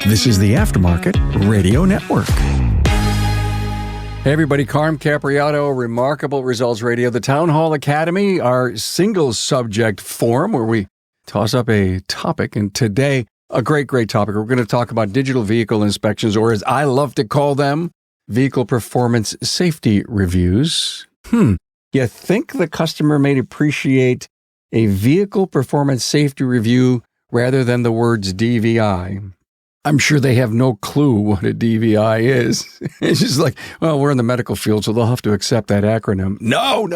This is the Aftermarket Radio Network. Hey everybody, Carm Capriato, Remarkable Results Radio, the Town Hall Academy, our single subject forum where we toss up a topic. And today, a great topic. We're going to talk about digital vehicle inspections, or as I love to call them, vehicle performance safety reviews. You think the customer may appreciate a vehicle performance safety review rather than the words DVI. I'm sure they have no clue what a DVI is. It's just like, well, we're in the medical field, so they'll have to accept that acronym. No.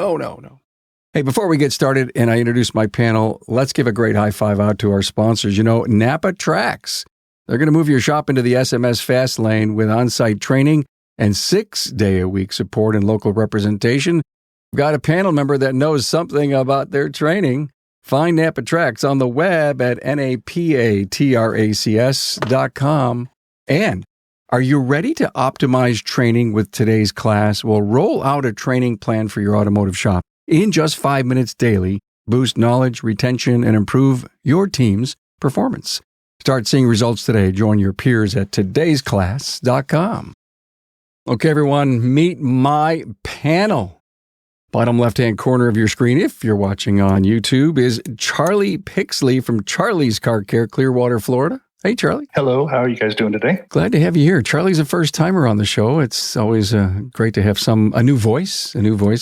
Hey, before we get started and I introduce my panel, let's give a great high five out to our sponsors. NAPA Tracks. They're going to move your shop into the SMS fast lane with on-site training and 6-day-a-week support and local representation. We've got a panel member that knows something about their training. Find NAPA Tracks on the web at napatracs.com. And are you ready to optimize training with today's class? Well, roll out a training plan for your automotive shop in just 5 minutes daily. Boost knowledge, retention, and improve your team's performance. Start seeing results today. Join your peers at todaysclass.com. Okay, everyone, meet my panel. Bottom left-hand corner of your screen, if you're watching on YouTube, is Charlie Pixley from Charlie's Car Care, Clearwater, Florida. Hey, Charlie. Hello. How are you guys doing today? Glad to have you here. Charlie's a first-timer on the show. It's always great to have a new voice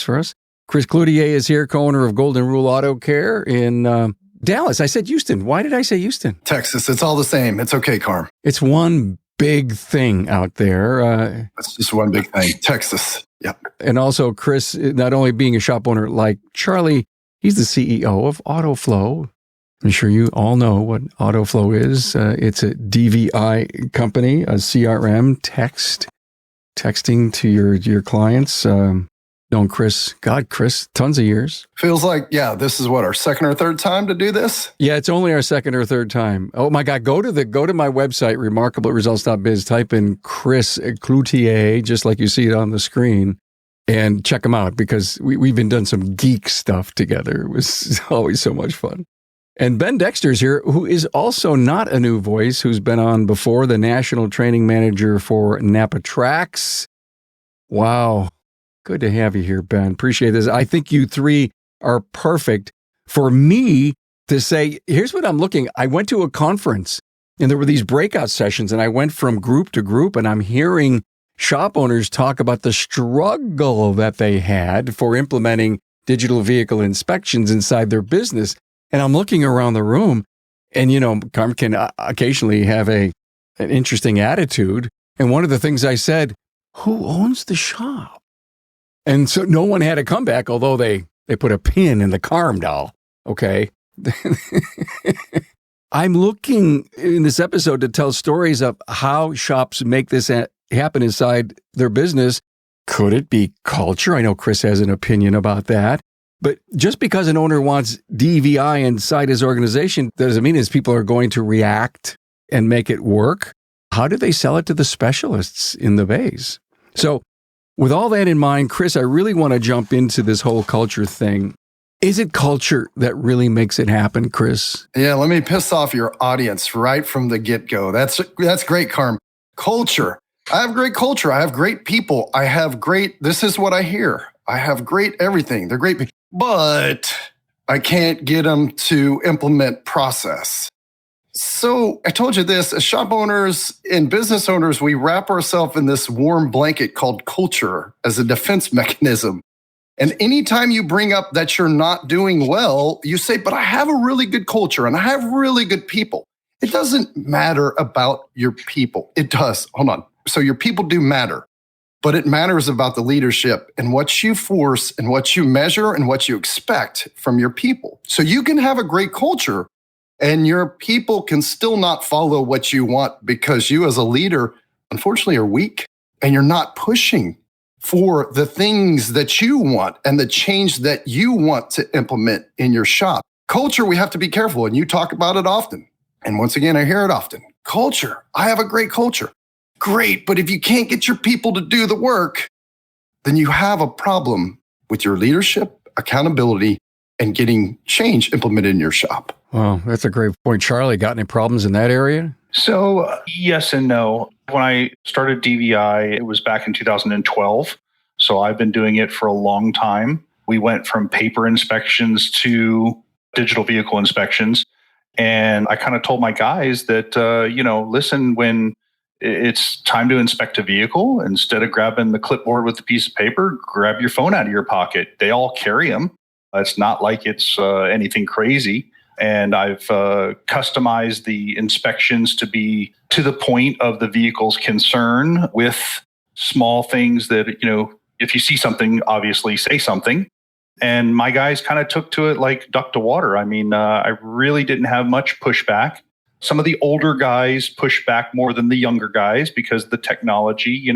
for us. Chris Cloutier is here, co-owner of Golden Rule Auto Care in Dallas. I said Houston. Why did I say Houston? Texas. It's all the same. It's okay, Carm. It's one big thing out there. It's just one big thing. Texas. Yep. And also, Chris, not only being a shop owner like Charlie, he's the CEO of AutoFlow. I'm sure you all know what AutoFlow is. It's a DVI company, a CRM texting to your clients. Known Chris, tons of years. Feels like, this is what, our second or third time to do this? Yeah, it's only our second or third time. Oh my God, go to my website, remarkableresults.biz, type in Chris Cloutier, just like you see it on the screen, and check him out because we've been doing some geek stuff together. It was always so much fun. And Ben Dexter's here, who is also not a new voice, who's been on before, the National Training Manager for NAPA Tracks. Wow. Good to have you here, Ben. Appreciate this. I think you three are perfect for me to say, here's what I'm looking. I went to a conference and there were these breakout sessions and I went from group to group and I'm hearing shop owners talk about the struggle that they had for implementing digital vehicle inspections inside their business. And I'm looking around the room and, Carm can occasionally have an interesting attitude. And one of the things I said, who owns the shop? And so no one had a comeback, although they put a pin in the Carm doll. Okay. I'm looking in this episode to tell stories of how shops make this happen inside their business. Could it be culture? I know Chris has an opinion about that. But just because an owner wants DVI inside his organization doesn't mean his people are going to react and make it work. How do they sell it to the specialists in the bays? So, with all that in mind, Chris, I really want to jump into this whole culture thing. Is it culture that really makes it happen, Chris? Yeah, let me piss off your audience right from the get-go. That's great, Carm. Culture. I have great culture. I have great people. This is what I hear. I have great everything. They're great, but I can't get them to implement process. So I told you this, as shop owners and business owners, we wrap ourselves in this warm blanket called culture as a defense mechanism. And anytime you bring up that you're not doing well, you say, but I have a really good culture and I have really good people. It doesn't matter about your people. It does. Hold on. So your people do matter, but it matters about the leadership and what you force and what you measure and what you expect from your people. So you can have a great culture and your people can still not follow what you want because you as a leader, unfortunately, are weak and you're not pushing for the things that you want and the change that you want to implement in your shop. Culture, we have to be careful, and you talk about it often. And once again, I hear it often. Culture, I have a great culture. Great, but if you can't get your people to do the work, then you have a problem with your leadership, accountability, and getting change implemented in your shop. Well, that's a great point. Charlie, got any problems in that area? So yes and no. When I started DVI, it was back in 2012. So I've been doing it for a long time. We went from paper inspections to digital vehicle inspections. And I kind of told my guys that, listen, when it's time to inspect a vehicle, instead of grabbing the clipboard with the piece of paper, grab your phone out of your pocket. They all carry them. It's not like it's anything crazy. And I've customized the inspections to be to the point of the vehicle's concern with small things that, if you see something, obviously say something. And my guys kind of took to it like duck to water. I mean, I really didn't have much pushback. Some of the older guys pushed back more than the younger guys because of the technology,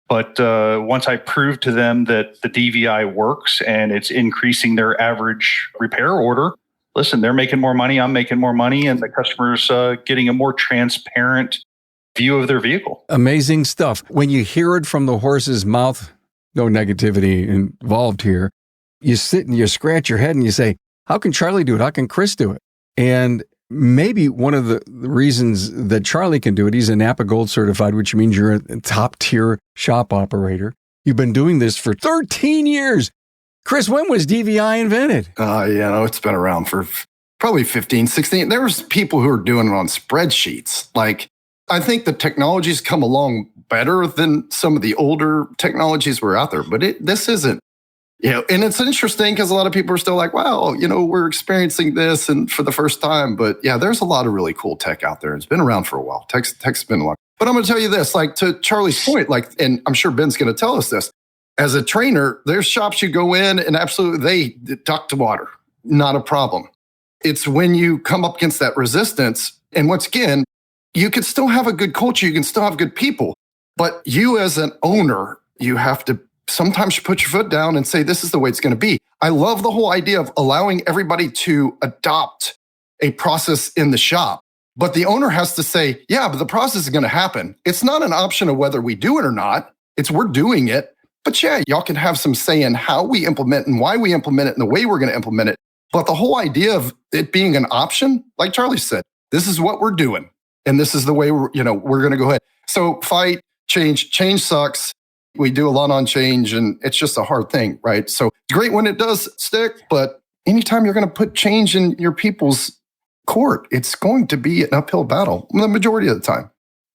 But once I proved to them that the DVI works and it's increasing their average repair order, listen, they're making more money, I'm making more money, and the customer's getting a more transparent view of their vehicle. Amazing stuff. When you hear it from the horse's mouth, no negativity involved here, you sit and you scratch your head and you say, how can Charlie do it? How can Chris do it? And maybe one of the reasons that Charlie can do it, he's a NAPA Gold certified, which means you're a top tier shop operator. You've been doing this for 13 years. Chris, when was DVI invented? It's been around for probably 15, 16. There's people who are doing it on spreadsheets. Like, I think the technology's come along better than some of the older technologies were out there, but this isn't. And it's interesting because a lot of people are still like, wow, we're experiencing this and for the first time. But yeah, there's a lot of really cool tech out there. It's been around for a while. Tech's been a while. But I'm going to tell you this, like to Charlie's point, and I'm sure Ben's going to tell us this. As a trainer, there's shops you go in and absolutely they duck to water. Not a problem. It's when you come up against that resistance. And once again, you can still have a good culture. You can still have good people. But you as an owner, you have to sometimes put your foot down and say, this is the way it's going to be. I love the whole idea of allowing everybody to adopt a process in the shop. But the owner has to say, yeah, but the process is going to happen. It's not an option of whether we do it or not. It's we're doing it. But yeah, y'all can have some say in how we implement and why we implement it and the way we're going to implement it. But the whole idea of it being an option, like Charlie said, this is what we're doing. And this is the way we're going to go ahead. So fight, change sucks. We do a lot on change and it's just a hard thing, right? So it's great when it does stick, but anytime you're going to put change in your people's court, it's going to be an uphill battle the majority of the time.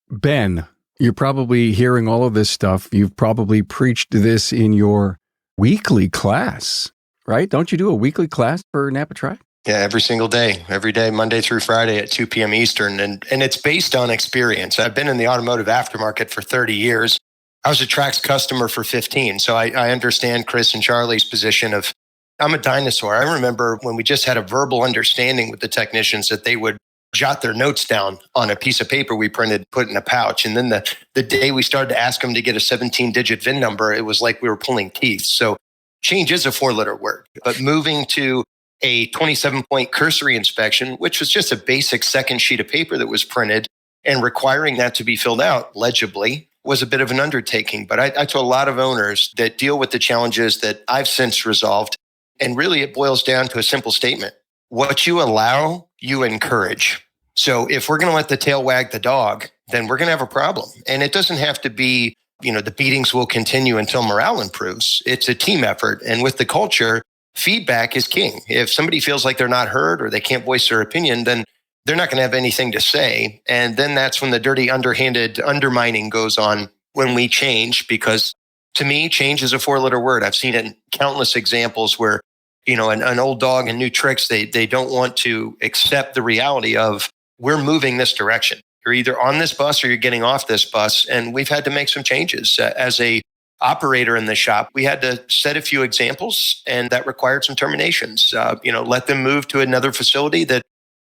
Ben, you're probably hearing all of this stuff. You've probably preached this in your weekly class, right? Don't you do a weekly class for NAPA Track? Yeah, every single day, Monday through Friday at 2 p.m. Eastern. And it's based on experience. I've been in the automotive aftermarket for 30 years. I was a Trax customer for 15. So I understand Chris and Charlie's position of, I'm a dinosaur. I remember when we just had a verbal understanding with the technicians that they would jot their notes down on a piece of paper we printed, put in a pouch. And then the day we started to ask them to get a 17-digit VIN number, it was like we were pulling teeth. So change is a 4-letter word. But moving to a 27-point cursory inspection, which was just a basic second sheet of paper that was printed, and requiring that to be filled out legibly was a bit of an undertaking. But I told a lot of owners that deal with the challenges that I've since resolved. And really, it boils down to a simple statement. What you allow, you encourage. So if we're going to let the tail wag the dog, then we're going to have a problem. And it doesn't have to be, the beatings will continue until morale improves. It's a team effort. And with the culture, feedback is king. If somebody feels like they're not heard or they can't voice their opinion, then they're not going to have anything to say. And then that's when the dirty, underhanded undermining goes on when we change, because to me, change is a 4-letter word. I've seen it in countless examples where, an old dog and new tricks, they don't want to accept the reality of we're moving this direction. You're either on this bus or you're getting off this bus. And we've had to make some changes. As a operator in the shop, we had to set a few examples, and that required some terminations. Let them move to another facility that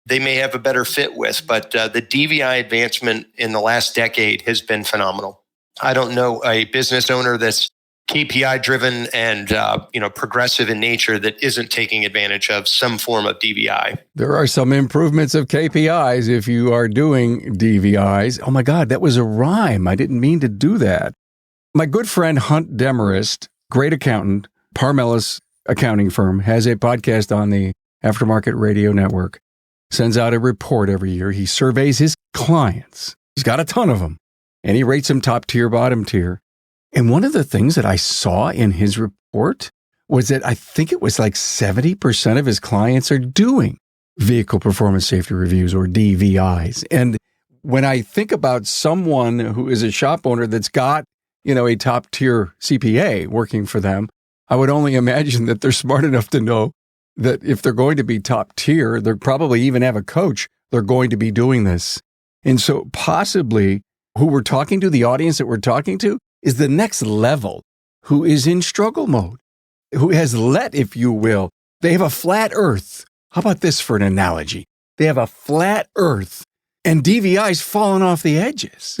they may have a better fit with. But the DVI advancement in the last decade has been phenomenal. I don't know a business owner that's KPI driven and progressive in nature that isn't taking advantage of some form of DVI. There are some improvements of KPIs if you are doing DVIs. Oh my God, that was a rhyme. I didn't mean to do that. My good friend Hunt Demarest, great accountant, Parmelis accounting firm, has a podcast on the Aftermarket Radio Network. Sends out a report every year. He surveys his clients. He's got a ton of them. And he rates them top tier, bottom tier. And one of the things that I saw in his report was that I think it was like 70% of his clients are doing vehicle performance safety reviews or DVIs. And when I think about someone who is a shop owner that's got, a top tier CPA working for them, I would only imagine that they're smart enough to know that if they're going to be top tier, they're probably even have a coach, they're going to be doing this. And so possibly who we're talking to, the audience that we're talking to, is the next level who is in struggle mode, who has let, if you will, they have a flat earth. How about this for an analogy? They have a flat earth and DVI's falling off the edges.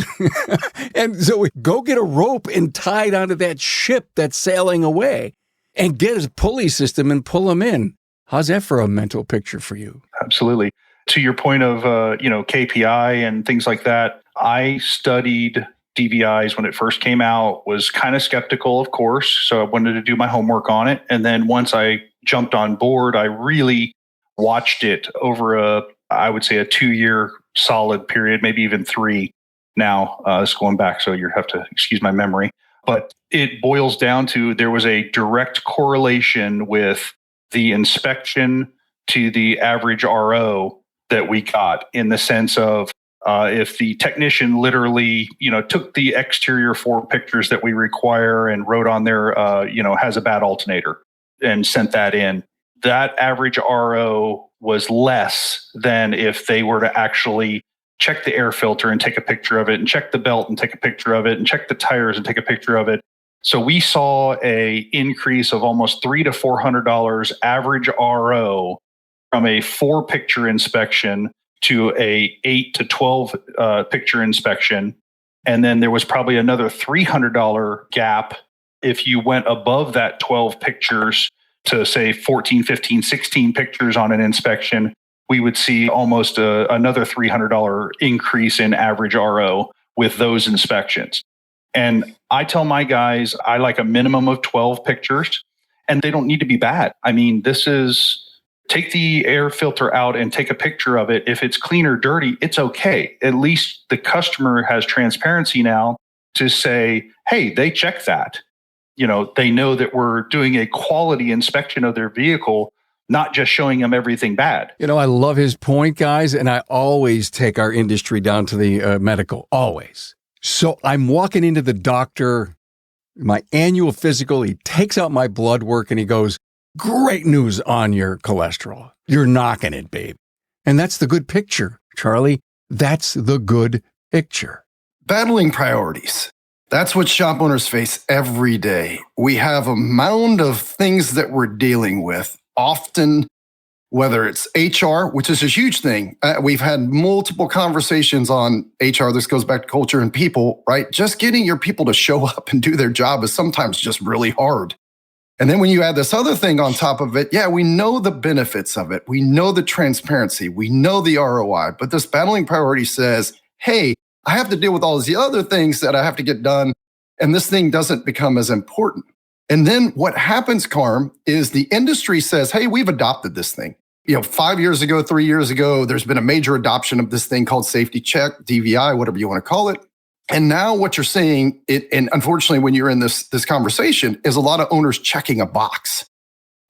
And so go get a rope and tie it onto that ship that's sailing away and get a pulley system and pull them in. How's that for a mental picture for you? Absolutely. To your point of, KPI and things like that, I studied DVIs when it first came out, was kind of skeptical, of course. So I wanted to do my homework on it. And then once I jumped on board, I really watched it over I would say a 2-year solid period, maybe even 3 now. It's going back, so you have to excuse my memory. But it boils down to there was a direct correlation with the inspection to the average RO that we got, in the sense of if the technician literally, took the exterior 4 pictures that we require and wrote on there, has a bad alternator and sent that in, that average RO was less than if they were to actually check the air filter and take a picture of it, and check the belt and take a picture of it, and check the tires and take a picture of it. So we saw a increase of almost $300 to $400 average RO from a 4-picture inspection to a 8 to 12 picture inspection. And then there was probably another $300 gap if you went above that 12 pictures to say 14, 15, 16 pictures on an inspection. We would see almost another $300 increase in average RO with those inspections. And I tell my guys, I like a minimum of 12 pictures, and they don't need to be bad. I mean, this is, take the air filter out and take a picture of it. If it's clean or dirty, it's okay. At least the customer has transparency now to say, hey, they check that. They know that we're doing a quality inspection of their vehicle, not just showing them everything bad. I love his point, guys, and I always take our industry down to the medical, always. So I'm walking into the doctor, my annual physical, he takes out my blood work and he goes, great news on your cholesterol. You're knocking it, babe. And that's the good picture, Charlie. That's the good picture. Battling priorities. That's what shop owners face every day. We have a mound of things that we're dealing with, often whether it's HR, which is a huge thing. We've had multiple conversations on HR. This goes back to culture and people, right? Just getting your people to show up and do their job is sometimes just really hard. And then when you add this other thing on top of it, we know the benefits of it. We know the transparency. We know the ROI. But this battling priority says, hey, I have to deal with all these other things that I have to get done, and this thing doesn't become as important. And then what happens, Carm, is the industry says, hey, we've adopted this thing. 5 years ago, 3 years ago, there's been a major adoption of this thing called safety check, DVI, whatever you want to call it. And now what you're seeing, and unfortunately, when you're in this conversation, is a lot of owners checking a box.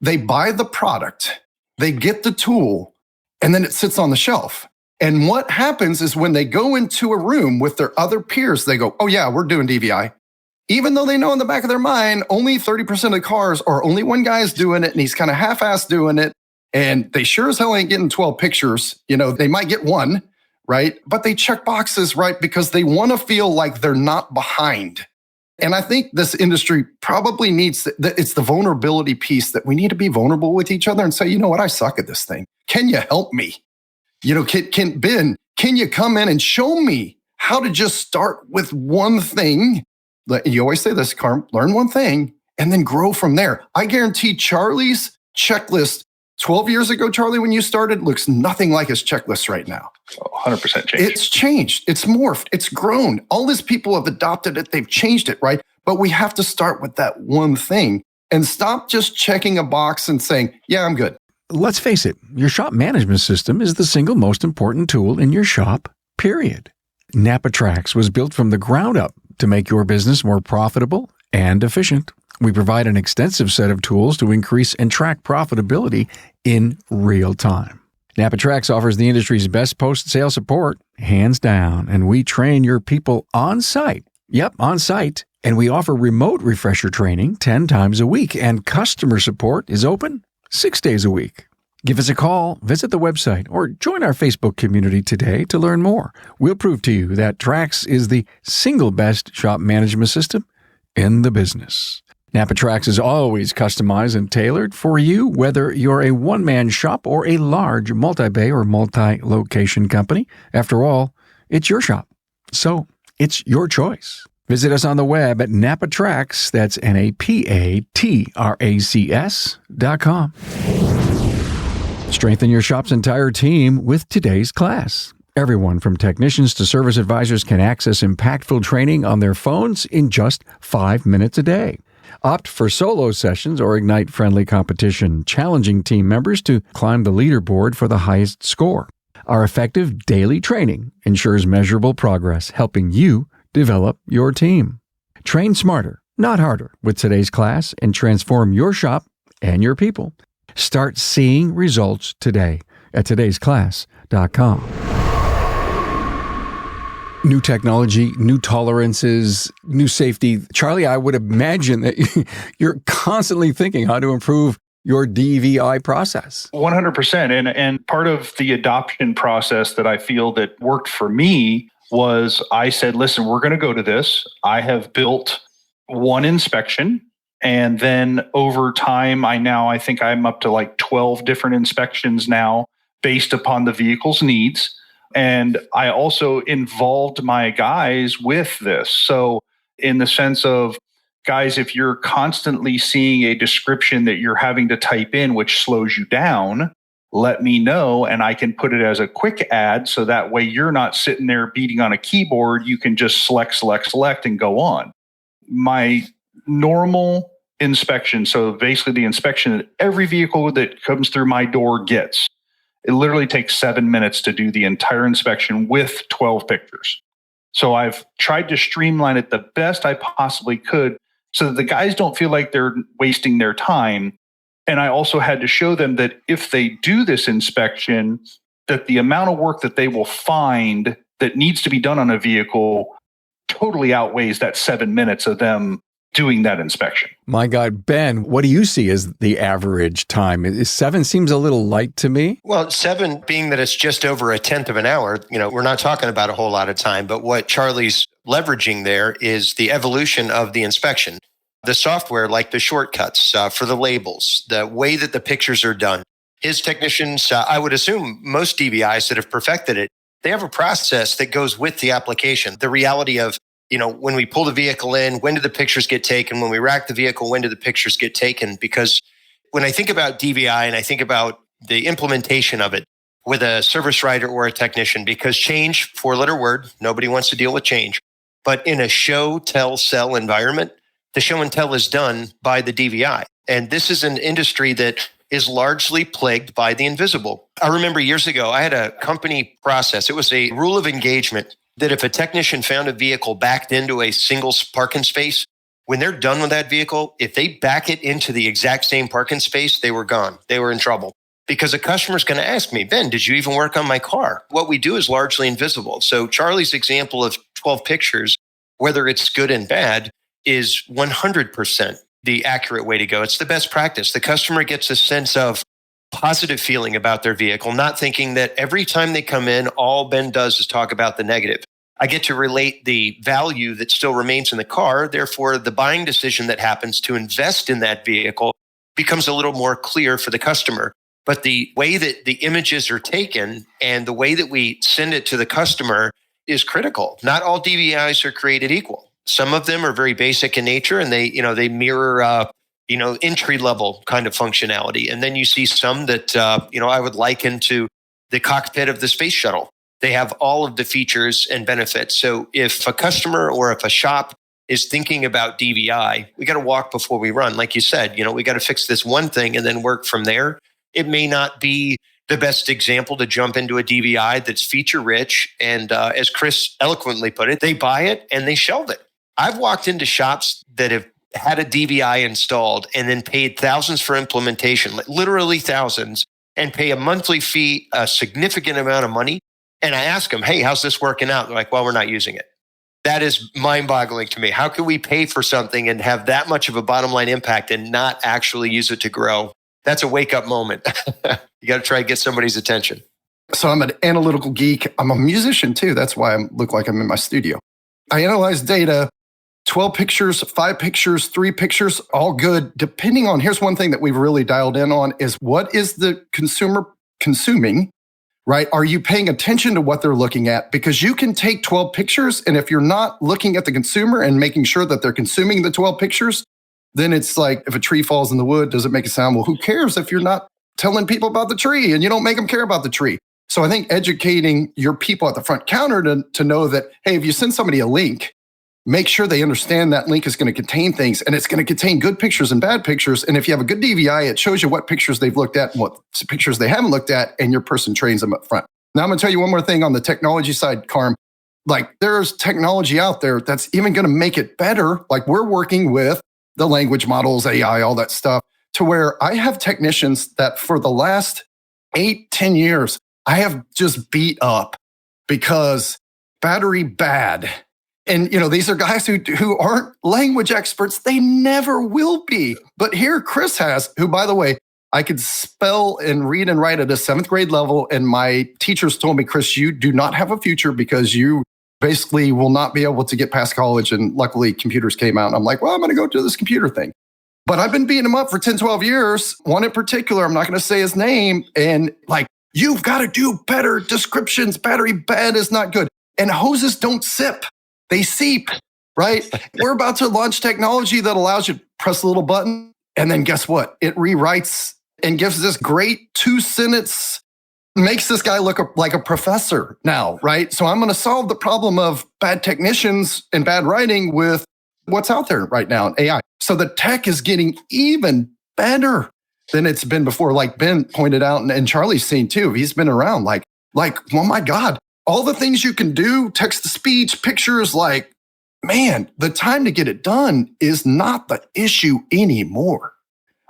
They buy the product, they get the tool, and then it sits on the shelf. And what happens is when they go into a room with their other peers, they go, oh yeah, we're doing DVI. Even though they know in the back of their mind, only 30% of the cars or only one guy's doing it, and he's kind of half-assed doing it. And they sure as hell ain't getting 12 pictures. They might get 1, right? But they check boxes, right? Because they want to feel like they're not behind. And I think this industry probably needs, it's the vulnerability piece that we need to be vulnerable with each other and say, you know what, I suck at this thing. Can you help me? Ben, can you come in and show me how to just start with one thing? You always say this, Carm, learn one thing and then grow from there. I guarantee Charlie's checklist 12 years ago, Charlie, when you started, looks nothing like his checklist right now. 100% changed. It's changed. It's morphed. It's grown. All these people have adopted it. They've changed it, right? But we have to start with that one thing and stop just checking a box and saying, yeah, I'm good. Let's face it, your shop management system is the single most important tool in your shop period. NAPA Tracks was built from the ground up to make your business more profitable and efficient. We provide an extensive set of tools to increase and track profitability in real time. NAPA Tracks offers the industry's best post-sale support, hands down, and we train your people on site. Yep, on site. And we offer remote refresher training 10 times a week, and customer support is open 6 days a week. Give us a call, visit the website, or join our Facebook community today to learn more. We'll prove to you that Trax is the single best shop management system in the business. NAPA Trax is always customized and tailored for you, whether you're a one-man shop or a large multi-bay or multi-location company. After all, it's your shop, so it's your choice. Visit us on the web at NAPATRACS, that's NAPATRACS.com. Strengthen your shop's entire team with today's class. Everyone from technicians to service advisors can access impactful training on their phones in just 5 minutes a day. Opt for solo sessions or ignite friendly competition, challenging team members to climb the leaderboard for the highest score. Our effective daily training ensures measurable progress, helping you develop your team. Train smarter, not harder, with today's class and transform your shop and your people. Start seeing results today at todaysclass.com. New technology, new tolerances, new safety. Charlie, I would imagine that you're constantly thinking how to improve your DVI process. 100%. And part of the adoption process that I feel that worked for me was I said, listen, we're going to go to this. I have built one inspection. And then over time, I think I'm up to like 12 different inspections now based upon the vehicle's needs. And I also involved my guys with this. So in the sense of, guys, if you're constantly seeing a description that you're having to type in, which slows you down, let me know and I can put it as a quick add. So that way you're not sitting there beating on a keyboard. You can just select, and go on. My normal inspection, so basically the inspection that every vehicle that comes through my door gets, it literally takes 7 minutes to do the entire inspection with 12 pictures. So I've tried to streamline it the best I possibly could so that the guys don't feel like they're wasting their time. And I also had to show them that if they do this inspection, that the amount of work that they will find that needs to be done on a vehicle totally outweighs that 7 minutes of them doing that inspection. My God, Ben, what do you see as the average time? 7 seems a little light to me. Well, 7 being that it's just over a tenth of an hour, we're not talking about a whole lot of time, but what Charlie's leveraging there is the evolution of the inspection. The software, like the shortcuts for the labels, the way that the pictures are done. His technicians, I would assume most DVIs that have perfected it, they have a process that goes with the application. The reality of when we pull the vehicle in, when do the pictures get taken? When we rack the vehicle, when do the pictures get taken? Because when I think about DVI and I think about the implementation of it with a service writer or a technician, because change, 4-letter word, nobody wants to deal with change. But in a show, tell, sell environment, the show and tell is done by the DVI. And this is an industry that is largely plagued by the invisible. I remember years ago, I had a company process. It was a rule of engagement that if a technician found a vehicle backed into a single parking space, when they're done with that vehicle, if they back it into the exact same parking space, they were gone. They were in trouble. Because a customer's going to ask me, Ben, did you even work on my car? What we do is largely invisible. So Charlie's example of 12 pictures, whether it's good and bad, is 100% the accurate way to go. It's the best practice. The customer gets a sense of positive feeling about their vehicle, not thinking that every time they come in, all Ben does is talk about the negative. I get to relate the value that still remains in the car. Therefore, the buying decision that happens to invest in that vehicle becomes a little more clear for the customer. But the way that the images are taken and the way that we send it to the customer is critical. Not all DVIs are created equal. Some of them are very basic in nature and they mirror entry-level kind of functionality. And then you see some that, I would liken to the cockpit of the space shuttle. They have all of the features and benefits. So if a customer or if a shop is thinking about DVI, we got to walk before we run. Like you said, we got to fix this one thing and then work from there. It may not be the best example to jump into a DVI that's feature rich. And as Chris eloquently put it, they buy it and they shelve it. I've walked into shops that have had a DVI installed and then paid thousands for implementation, literally thousands, and pay a monthly fee, a significant amount of money. And I ask them, hey, how's this working out? They're like, well, we're not using it. That is mind-boggling to me. How can we pay for something and have that much of a bottom line impact and not actually use it to grow? That's a wake-up moment. You got to try to get somebody's attention. So I'm an analytical geek. I'm a musician too. That's why I look like I'm in my studio. I analyze data, 12 pictures, 5 pictures, 3 pictures, all good. Depending on, here's one thing that we've really dialed in on is what is the consumer consuming, right? Are you paying attention to what they're looking at? Because you can take 12 pictures, and if you're not looking at the consumer and making sure that they're consuming the 12 pictures, then it's like if a tree falls in the wood, does it make a sound? Well, who cares if you're not telling people about the tree and you don't make them care about the tree? So I think educating your people at the front counter to know that, hey, if you send somebody a link, make sure they understand that link is going to contain things, and it's going to contain good pictures and bad pictures. And if you have a good DVI, it shows you what pictures they've looked at and what pictures they haven't looked at, and your person trains them up front. Now, I'm going to tell you one more thing on the technology side, Carm. Like, there's technology out there that's even going to make it better. Like, we're working with the language models, AI, all that stuff, to where I have technicians that for the last 8-10 years, I have just beat up because battery bad. And, these are guys who aren't language experts. They never will be. But here Chris has, who, by the way, I could spell and read and write at a 7th grade level. And my teachers told me, Chris, you do not have a future because you basically will not be able to get past college. And luckily computers came out. And I'm like, well, I'm going to go do this computer thing. But I've been beating him up for 10, 12 years. One in particular, I'm not going to say his name. And like, you've got to do better descriptions. Battery bad is not good. And hoses don't sip. They seep, right? We're about to launch technology that allows you to press a little button. And then guess what? It rewrites and gives this great 2-sentence, makes this guy look like a professor now, right? So I'm going to solve the problem of bad technicians and bad writing with what's out there right now in AI. So the tech is getting even better than it's been before. Like Ben pointed out, and Charlie's seen too. He's been around like, oh my God. All the things you can do, text-to-speech, pictures, like, man, the time to get it done is not the issue anymore.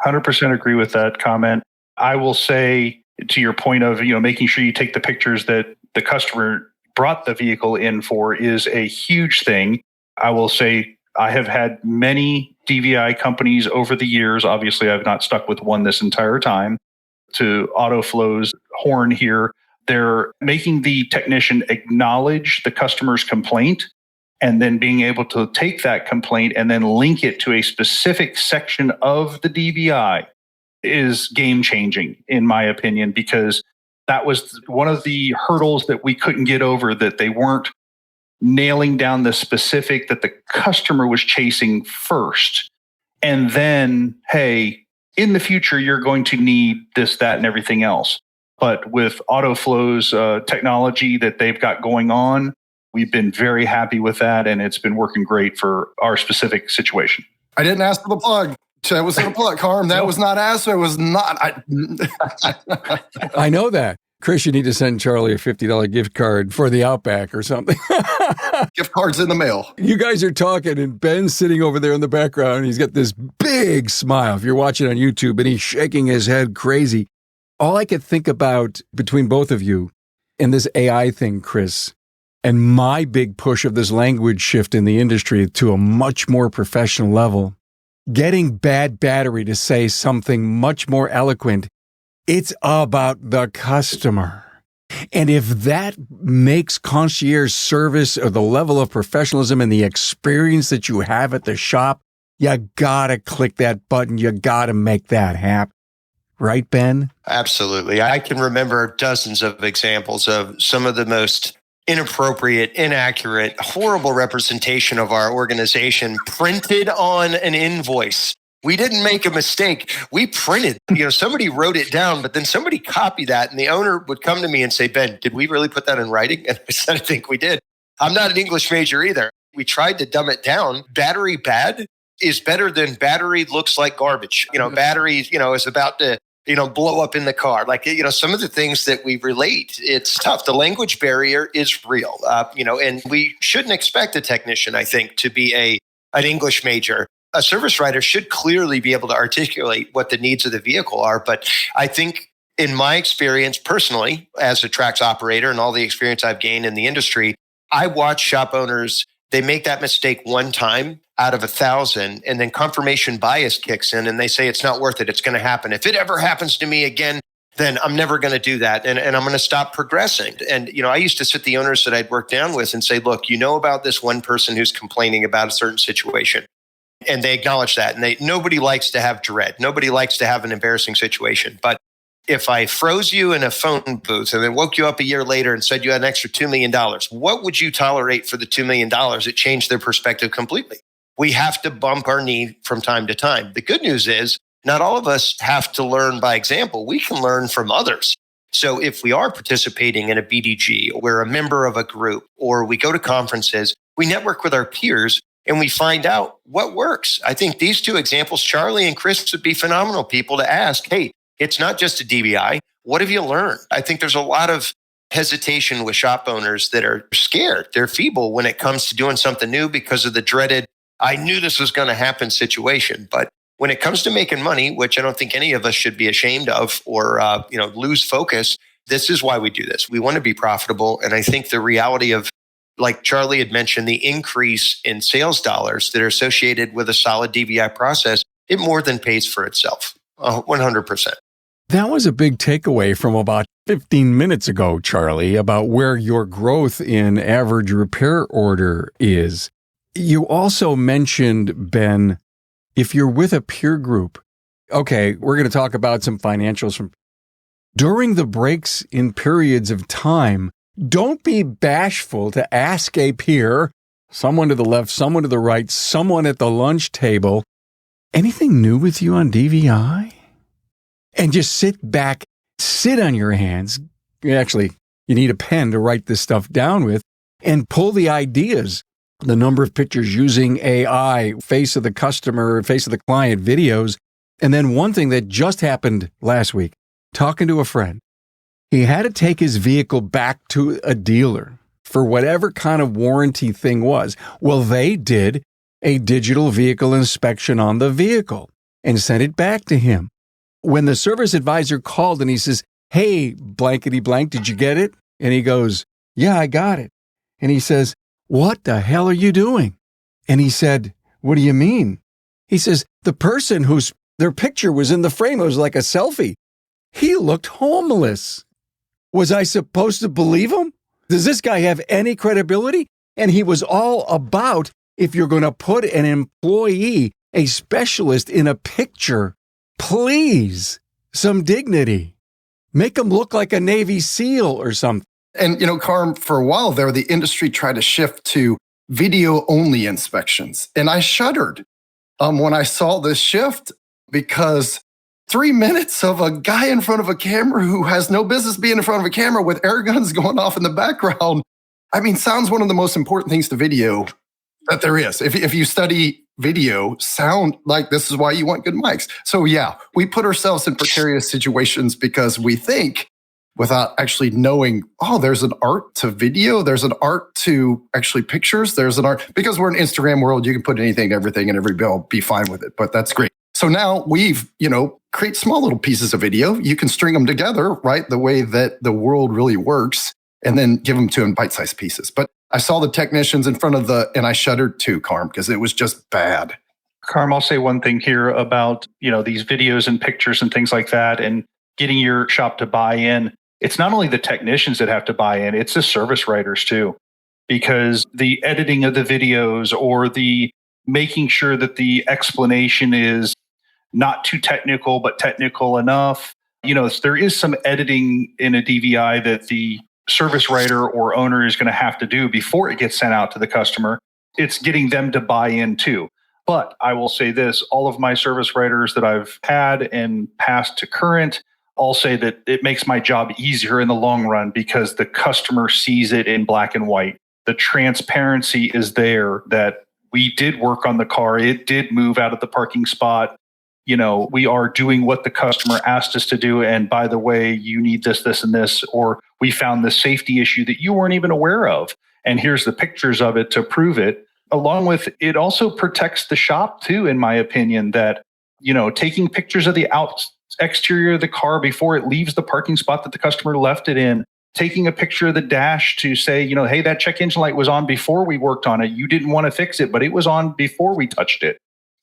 100% agree with that comment. I will say, to your point of, making sure you take the pictures that the customer brought the vehicle in for is a huge thing. I will say I have had many DVI companies over the years. Obviously, I've not stuck with one this entire time. To Autoflow's horn here, they're making the technician acknowledge the customer's complaint and then being able to take that complaint and then link it to a specific section of the DVI is game changing, in my opinion, because that was one of the hurdles that we couldn't get over, that they weren't nailing down the specific that the customer was chasing first. And then, hey, in the future, you're going to need this, that, and everything else. But with Autoflow's technology that they've got going on, we've been very happy with that, and it's been working great for our specific situation. I didn't ask for the plug. That was the plug, Carm. That was not asked. It was not. I know that. Chris, you need to send Charlie a $50 gift card for the Outback or something. Gift cards in the mail. You guys are talking, and Ben's sitting over there in the background. He's got this big smile. If you're watching on YouTube, and he's shaking his head crazy. All I could think about between both of you and this AI thing, Chris, and my big push of this language shift in the industry to a much more professional level, getting bad battery to say something much more eloquent, it's about the customer. And if that makes concierge service or the level of professionalism and the experience that you have at the shop, you gotta click that button. You gotta make that happen. Right, Ben? Absolutely. I can remember dozens of examples of some of the most inappropriate, inaccurate, horrible representation of our organization printed on an invoice. We didn't make a mistake. We printed, somebody wrote it down, but then somebody copied that, and the owner would come to me and say, Ben, did we really put that in writing? And I said, I think we did. I'm not an English major either. We tried to dumb it down. Battery bad is better than battery looks like garbage. Battery, is about to blow up in the car. Like, some of the things that we relate, it's tough. The language barrier is real, and we shouldn't expect a technician, I think, to be an English major. A service writer should clearly be able to articulate what the needs of the vehicle are. But I think in my experience personally, as a Trax operator and all the experience I've gained in the industry, I watch shop owners, they make that mistake one time out of 1,000, and then confirmation bias kicks in and they say, it's not worth it. It's going to happen. If it ever happens to me again, then I'm never going to do that. And I'm going to stop progressing. And, I used to sit the owners that I'd worked down with and say, look, about this one person who's complaining about a certain situation. And they acknowledge that. And nobody likes to have dread. Nobody likes to have an embarrassing situation. But if I froze you in a phone booth and then woke you up a year later and said you had an extra $2 million, what would you tolerate for the $2 million? It changed their perspective completely. We have to bump our knee from time to time. The good news is not all of us have to learn by example. We can learn from others. So if we are participating in a BDG, or we're a member of a group, or we go to conferences, we network with our peers and we find out what works. I think these two examples, Charlie and Chris, would be phenomenal people to ask, hey, it's not just a DVI. What have you learned? I think there's a lot of hesitation with shop owners that are scared. They're feeble when it comes to doing something new because of the dreaded, I knew this was going to happen situation. But when it comes to making money, which I don't think any of us should be ashamed of or lose focus, this is why we do this. We want to be profitable. And I think the reality of, like Charlie had mentioned, the increase in sales dollars that are associated with a solid DVI process, it more than pays for itself, 100%. That was a big takeaway from about 15 minutes ago, Charlie, about where your growth in average repair order is. You also mentioned, Ben, if you're with a peer group, okay, we're going to talk about some financials from during the breaks in periods of time. Don't be bashful to ask a peer, someone to the left, someone to the right, someone at the lunch table, anything new with you on DVI? And just sit back, sit on your hands. Actually, you need a pen to write this stuff down with and pull the ideas. The number of pictures using AI, face of the customer, face of the client videos. And then one thing that just happened last week, talking to a friend. He had to take his vehicle back to a dealer for whatever kind of warranty thing was. Well, they did a digital vehicle inspection on the vehicle and sent it back to him. When the service advisor called and he says, hey, blankety blank, did you get it? And he goes, yeah, I got it. And he says, what the hell are you doing? And he said, what do you mean? He says, the person their picture was in the frame, it was like a selfie. He looked homeless. Was I supposed to believe him? Does this guy have any credibility? And he was all about, if you're going to put an employee, a specialist in a picture, please, some dignity. Make him look like a Navy SEAL or something. And, Carm, for a while there, the industry tried to shift to video-only inspections. And I shuddered when I saw this shift because 3 minutes of a guy in front of a camera who has no business being in front of a camera with air guns going off in the background, sound's one of the most important things to video that there is. If you study video, sound, like this is why you want good mics. So yeah, we put ourselves in precarious situations because we think without actually knowing, there's an art to video, there's an art to actually pictures, there's an art, because we're an Instagram world, you can put anything, everything, and everybody will be fine with it, but that's great. So now we've, create small little pieces of video, you can string them together, right, the way that the world really works, and then give them to them bite-sized pieces. But I saw the technicians in front of and I shuddered too, Carm, because it was just bad. Carm, I'll say one thing here about, these videos and pictures and things like that and getting your shop to buy in. It's not only the technicians that have to buy in, it's the service writers too, because the editing of the videos or the making sure that the explanation is not too technical, but technical enough. There is some editing in a DVI that the service writer or owner is going to have to do before it gets sent out to the customer. It's getting them to buy in too. But I will say this, all of my service writers that I've had and past to current all say that it makes my job easier in the long run because the customer sees it in black and white. The transparency is there that we did work on the car. It did move out of the parking spot. we are doing what the customer asked us to do. And by the way, you need this, this, and this, or we found this safety issue that you weren't even aware of. And here's the pictures of it to prove it. Along with it also protects the shop too, in my opinion, that, taking pictures of the exterior of the car before it leaves the parking spot that the customer left it in, taking a picture of the dash to say, hey, that check engine light was on before we worked on it. You didn't want to fix it, but it was on before we touched it.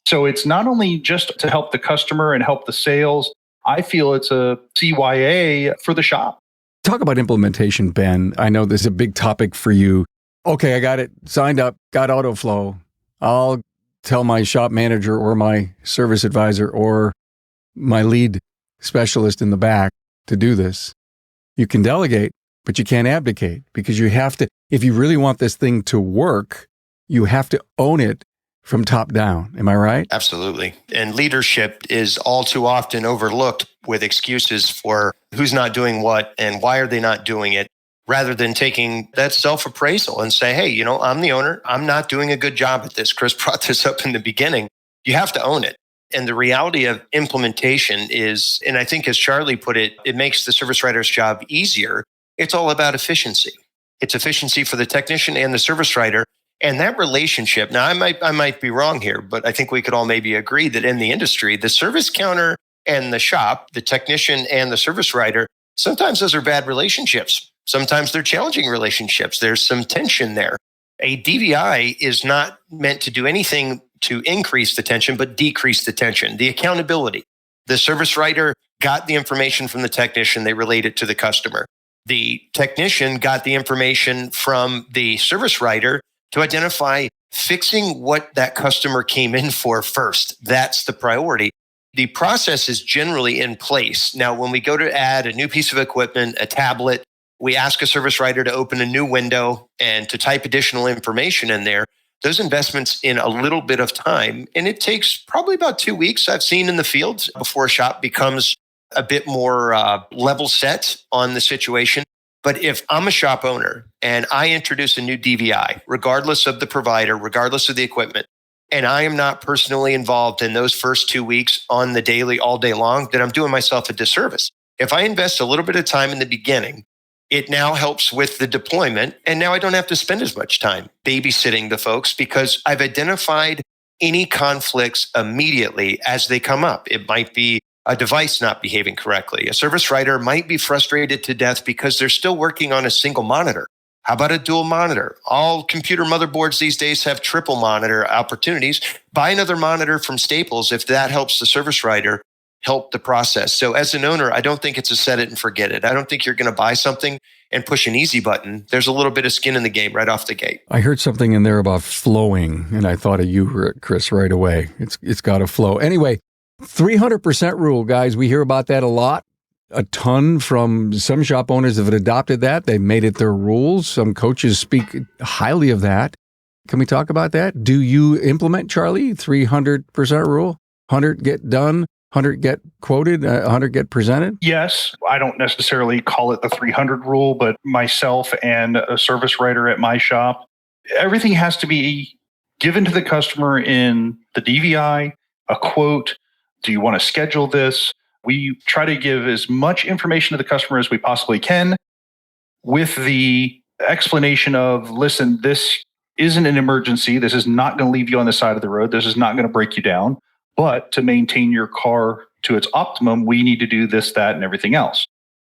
So it's not only just to help the customer and help the sales. I feel it's a CYA for the shop. Talk about implementation, Ben. I know this is a big topic for you. Okay, I got it signed up, got AutoFlow. I'll tell my shop manager or my service advisor or my lead specialist in the back to do this. You can delegate, but you can't abdicate, because you have to, if you really want this thing to work, you have to own it from top down. Am I right? Absolutely. And leadership is all too often overlooked with excuses for who's not doing what and why are they not doing it, rather than taking that self-appraisal and say, hey, I'm the owner. I'm not doing a good job at this. Chris brought this up in the beginning. You have to own it. And the reality of implementation is, and I think as Charlie put it, it makes the service writer's job easier. It's all about efficiency. It's efficiency for the technician and the service writer. And that relationship, now I might be wrong here, but I think we could all maybe agree that in the industry, the service counter and the shop, the technician and the service writer, sometimes those are bad relationships. Sometimes they're challenging relationships. There's some tension there. A DVI is not meant to do anything to increase the tension, but decrease the tension, the accountability. The service writer got the information from the technician. They relate it to the customer. The technician got the information from the service writer to identify fixing what that customer came in for first. That's the priority. The process is generally in place. Now, when we go to add a new piece of equipment, a tablet, we ask a service writer to open a new window and to type additional information in there. Those investments in a little bit of time, and it takes probably about 2 weeks, I've seen in the field, before a shop becomes a bit more level set on the situation. But if I'm a shop owner and I introduce a new DVI, regardless of the provider, regardless of the equipment, and I am not personally involved in those first 2 weeks on the daily, all day long, then I'm doing myself a disservice. If I invest a little bit of time in the beginning, it now helps with the deployment. And now I don't have to spend as much time babysitting the folks because I've identified any conflicts immediately as they come up. It might be a device not behaving correctly. A service writer might be frustrated to death because they're still working on a single monitor. How about a dual monitor? All computer motherboards these days have triple monitor opportunities. Buy another monitor from Staples if that helps the service writer help the process. So as an owner, I don't think it's a set it and forget it. I don't think you're going to buy something and push an easy button. There's a little bit of skin in the game right off the gate. I heard something in there about flowing, and I thought of you, Chris, right away. It's got to flow. Anyway, 300% rule, guys. We hear about that a lot. A ton from some shop owners have adopted that. They've made it their rules. Some coaches speak highly of that. Can we talk about that? Do you implement, Charlie, 300% rule? 100 get done? 100 get quoted, 100 get presented? Yes. I don't necessarily call it the 300 rule, but myself and a service writer at my shop, everything has to be given to the customer in the DVI, a quote. Do you want to schedule this? We try to give as much information to the customer as we possibly can with the explanation of, listen, this isn't an emergency. This is not going to leave you on the side of the road. This is not going to break you down. But to maintain your car to its optimum, we need to do this, that, and everything else.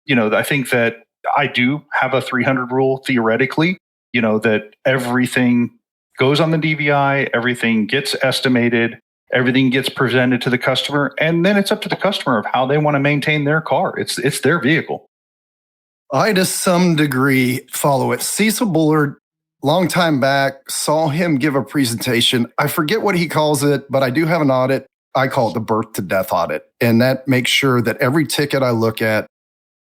I think that I do have a 300 rule theoretically, that everything goes on the DVI, everything gets estimated, everything gets presented to the customer, and then it's up to the customer of how they want to maintain their car. It's their vehicle. I, to some degree, follow it. Cecil Bullard, long time back, saw him give a presentation. I forget what he calls it, but I do have an audit. I call it the birth to death audit. And that makes sure that every ticket I look at,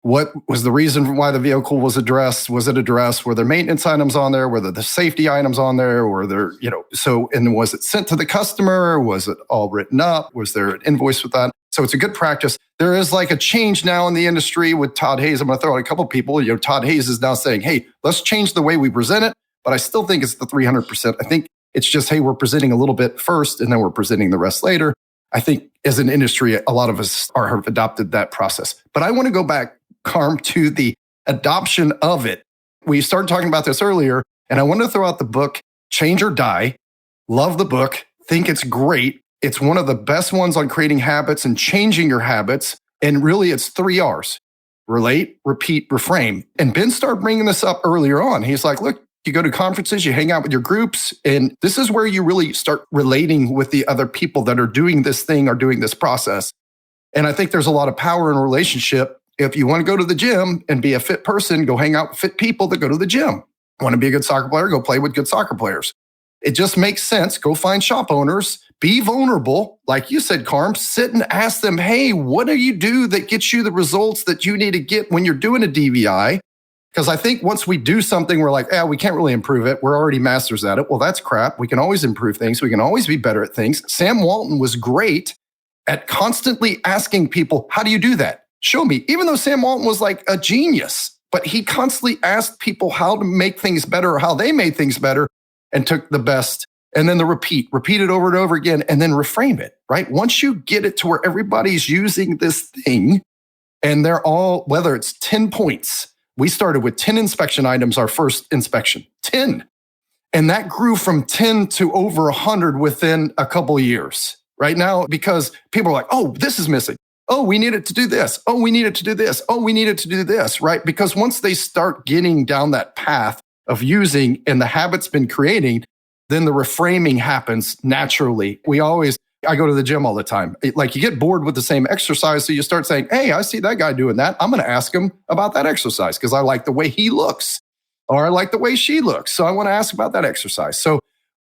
what was the reason why the vehicle was addressed? Was it addressed? Were there maintenance items on there? Were there the safety items on there? Were there, and was it sent to the customer? Was it all written up? Was there an invoice with that? So it's a good practice. There is like a change now in the industry with Todd Hayes. I'm going to throw out a couple of people. Todd Hayes is now saying, hey, let's change the way we present it. But I still think it's the 300%. I think it's just, hey, we're presenting a little bit first and then we're presenting the rest later. I think as an industry, a lot of us have adopted that process. But I want to go back, Carm, to the adoption of it. We started talking about this earlier, and I want to throw out the book, Change or Die. Love the book. Think it's great. It's one of the best ones on creating habits and changing your habits. And really, it's 3 R's. Relate, repeat, reframe. And Ben started bringing this up earlier on. He's like, look, you go to conferences, you hang out with your groups, and this is where you really start relating with the other people that are doing this thing or doing this process. And I think there's a lot of power in a relationship. If you want to go to the gym and be a fit person, go hang out with fit people that go to the gym. Want to be a good soccer player, go play with good soccer players. It just makes sense. Go find shop owners, be vulnerable. Like you said, Carm, sit and ask them, hey, what do you do that gets you the results that you need to get when you're doing a DVI? Because I think once we do something, we're like, we can't really improve it. We're already masters at it. Well, that's crap. We can always improve things. We can always be better at things. Sam Walton was great at constantly asking people, how do you do that? Show me. Even though Sam Walton was like a genius, but he constantly asked people how to make things better or how they made things better and took the best. And then the repeat it over and over again, and then reframe it, right? Once you get it to where everybody's using this thing and they're all, whether it's 10 points, we started with 10 inspection items, our first inspection, 10. And that grew from 10 to over 100 within a couple of years right now, because people are like, oh, this is missing. Oh, we need it to do this. Oh, we need it to do this. Oh, we need it to do this, right? Because once they start getting down that path of using and the habit's been creating, then the reframing happens naturally. I go to the gym all the time. Like you get bored with the same exercise. So you start saying, hey, I see that guy doing that. I'm going to ask him about that exercise because I like the way he looks or I like the way she looks. So I want to ask about that exercise. So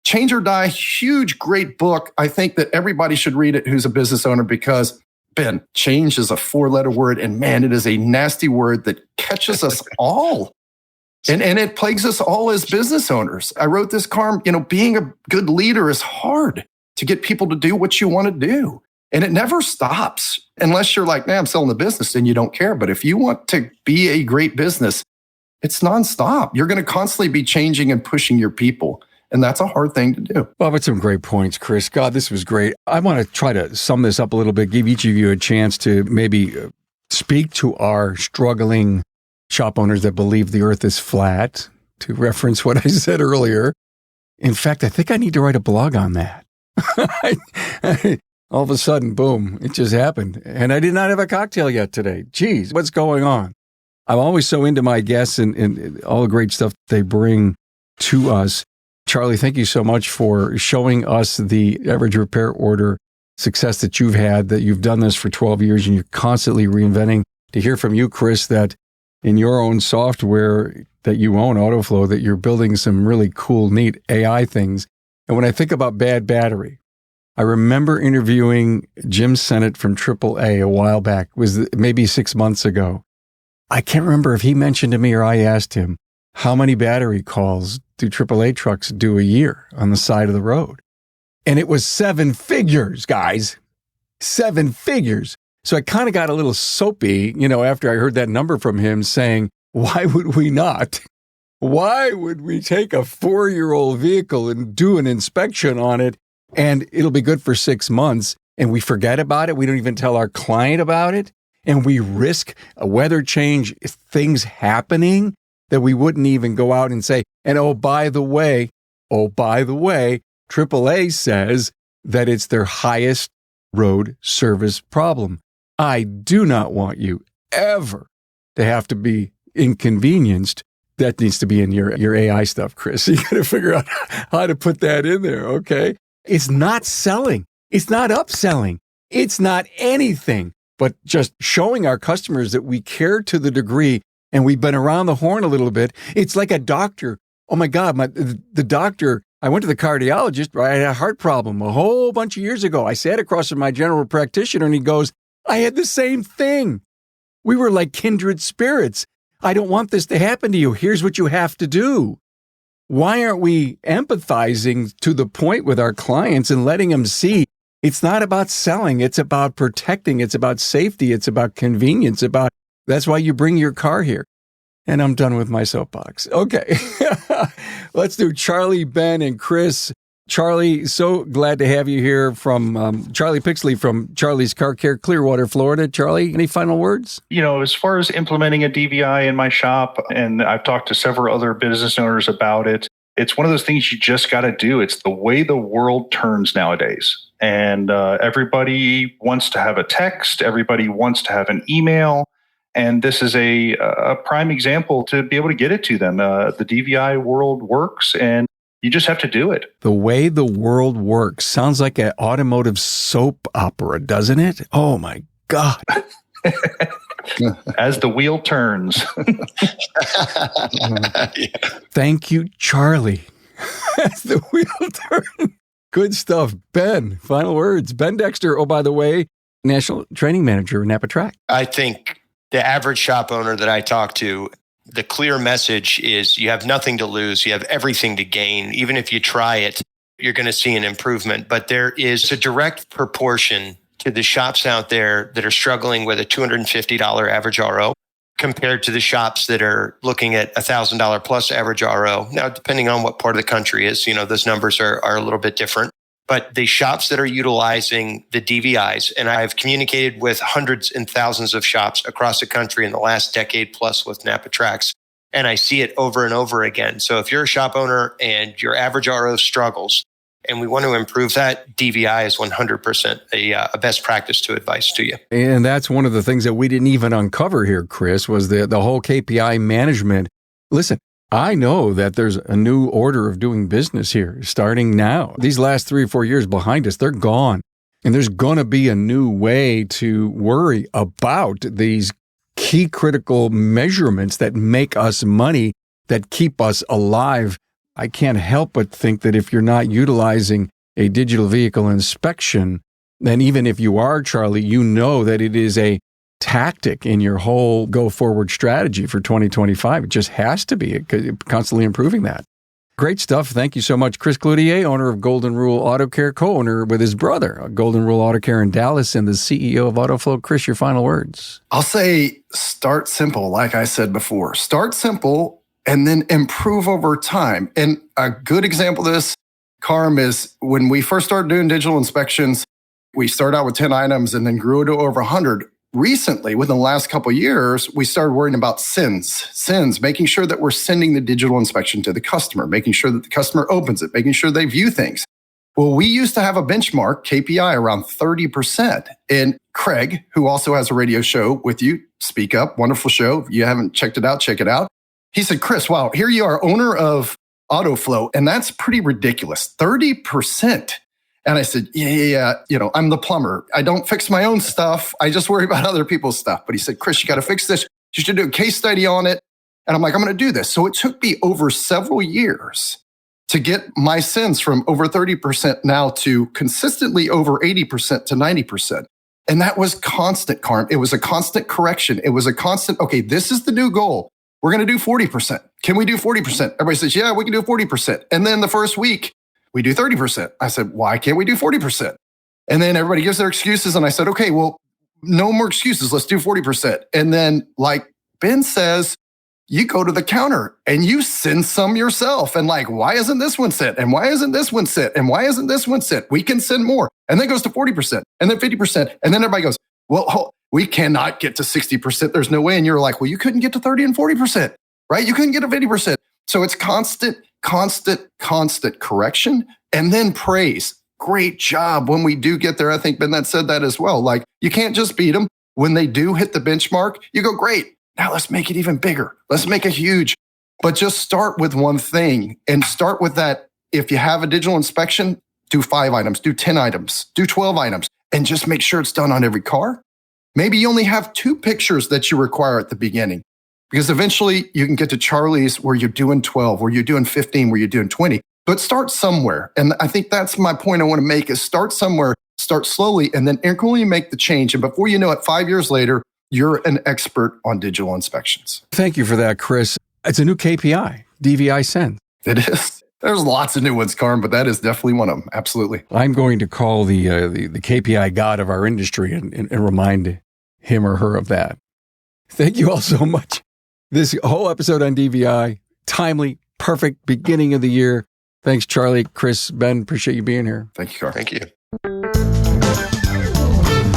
Change or Die, huge, great book. I think that everybody should read it who's a business owner because, Ben, change is a 4-letter word. And man, it is a nasty word that catches us all. And it plagues us all as business owners. I wrote this, Carm, being a good leader is hard to get people to do what you want to do. And it never stops unless you're like, I'm selling the business and you don't care. But if you want to be a great business, it's nonstop. You're going to constantly be changing and pushing your people. And that's a hard thing to do. Well, that's some great points, Chris. God, this was great. I want to try to sum this up a little bit, give each of you a chance to maybe speak to our struggling shop owners that believe the earth is flat, to reference what I said earlier. In fact, I think I need to write a blog on that. All of a sudden, boom, it just happened. And I did not have a cocktail yet today. Geez, what's going on? I'm always so into my guests and all the great stuff they bring to us. Charlie, thank you so much for showing us the average repair order success that you've had, that you've done this for 12 years and you're constantly reinventing. To hear from you, Chris, that in your own software that you own, AutoFlow, that you're building some really cool, neat AI things. And when I think about bad battery, I remember interviewing Jim Sennett from AAA a while back, it was maybe 6 months ago. I can't remember if he mentioned to me or I asked him, how many battery calls do AAA trucks do a year on the side of the road? And it was 7 figures, guys. 7 figures. So I kind of got a little soapy, after I heard that number from him saying, why would we not? Why would we take a 4-year-old vehicle and do an inspection on it and it'll be good for 6 months and we forget about it? We don't even tell our client about it. And we risk a weather change, things happening that we wouldn't even go out and say, and oh, by the way, AAA says that it's their highest road service problem. I do not want you ever to have to be inconvenienced. That needs to be in your AI stuff, Chris. You got to figure out how to put that in there, okay? It's not selling. It's not upselling. It's not anything but just showing our customers that we care to the degree, and we've been around the horn a little bit. It's like a doctor. Oh my God, the doctor, I went to the cardiologist. I had a heart problem a whole bunch of years ago. I sat across from my general practitioner and he goes, I had the same thing. We were like kindred spirits. I don't want this to happen to you. Here's what you have to do. Why aren't we empathizing to the point with our clients and letting them see it's not about selling. It's about protecting. It's about safety. It's about convenience. That's why you bring your car here. And I'm done with my soapbox. Okay. Let's do Charlie, Ben, and Chris. Charlie, so glad to have you here from Charlie Pixley from Charlie's Car Care, Clearwater, Florida. Charlie, any final words? As far as implementing a DVI in my shop, and I've talked to several other business owners about it, it's one of those things you just got to do. It's the way the world turns nowadays. And everybody wants to have a text. Everybody wants to have an email. And this is a prime example to be able to get it to them. The DVI world works, and you just have to do it. The way the world works sounds like an automotive soap opera, doesn't it? Oh, my God. As the wheel turns. Thank you, Charlie. As the wheel turns. Good stuff. Ben, final words. Ben Dexter, oh, by the way, National Training Manager, NAPA Track. I think the average shop owner that I talk to, the clear message is you have nothing to lose. You have everything to gain. Even if you try it, you're going to see an improvement. But there is a direct proportion to the shops out there that are struggling with a $250 average RO compared to the shops that are looking at $1,000 plus average RO. Now, depending on what part of the country is, those numbers are a little bit different. But the shops that are utilizing the DVIs, and I've communicated with hundreds and thousands of shops across the country in the last decade plus with NAPA Tracks, and I see it over and over again. So if you're a shop owner and your average RO struggles, and we want to improve that, DVI is 100% a best practice to advice to you. And that's one of the things that we didn't even uncover here, Chris, was the whole KPI management. Listen, I know that there's a new order of doing business here starting now. These last 3 or 4 years behind us, they're gone. And there's going to be a new way to worry about these key critical measurements that make us money, that keep us alive. I can't help but think that if you're not utilizing a digital vehicle inspection, then even if you are, Charlie, you know that it is a tactic in your whole go-forward strategy for 2025. It just has to be constantly improving that. Great stuff. Thank you so much. Chris Cloutier, owner of Golden Rule Auto Care, co-owner with his brother, Golden Rule Auto Care in Dallas, and the CEO of AutoFlow. Chris, your final words. I'll say start simple, like I said before. Start simple and then improve over time. And a good example of this, Carm, is when we first started doing digital inspections, we started out with 10 items and then grew to over 100. Recently, within the last couple of years, we started worrying about sends, making sure that we're sending the digital inspection to the customer, making sure that the customer opens it, making sure they view things. Well, we used to have a benchmark KPI around 30%. And Craig, who also has a radio show with you, Speak Up, wonderful show. If you haven't checked it out, check it out. He said, Chris, wow, here you are, owner of AutoFlow, and that's pretty ridiculous, 30%. And I said, yeah, I'm the plumber. I don't fix my own stuff. I just worry about other people's stuff. But he said, Chris, you got to fix this. You should do a case study on it. And I'm like, I'm going to do this. So it took me over several years to get my sends from over 30% now to consistently over 80% to 90%. And that was constant, Carm. It was a constant correction. It was a constant, okay, this is the new goal. We're going to do 40%. Can we do 40%? Everybody says, yeah, we can do 40%. And then the first week, we do 30%. I said, why can't we do 40%? And then everybody gives their excuses. And I said, okay, well, no more excuses. Let's do 40%. And then, like Ben says, you go to the counter and you send some yourself. And like, why isn't this one sent? And why isn't this one sent? And why isn't this one sent? We can send more. And then it goes to 40% and then 50%. And then everybody goes, well, we cannot get to 60%. There's no way. And you're like, well, you couldn't get to 30 and 40%, right? You couldn't get to 50%. So it's constant correction and then praise. Great job when we do get there. I think Ben that said that as well. Like, you can't just beat them. When they do hit the benchmark, you go, great. Now let's make it even bigger. Let's make it huge. But just start with one thing and start with that. If you have a digital inspection, do 5 items, do 10 items, do 12 items, and just make sure it's done on every car. Maybe you only have 2 pictures that you require at the beginning. Because eventually you can get to Charlie's where you're doing 12, where you're doing 15, where you're doing 20. But start somewhere. And I think that's my point I want to make is start somewhere, start slowly, and then incrementally make the change. And before you know it, 5 years later, you're an expert on digital inspections. Thank you for that, Chris. It's a new KPI, DVI send. It is. There's lots of new ones, Carm, but that is definitely one of them. Absolutely. I'm going to call the KPI god of our industry and remind him or her of that. Thank you all so much. This whole episode on DVI, timely, perfect beginning of the year. Thanks, Charlie, Chris, Ben. Appreciate you being here. Thank you, Carm. Thank you.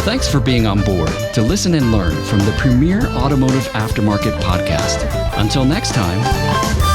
Thanks for being on board to listen and learn from the premier automotive aftermarket podcast. Until next time.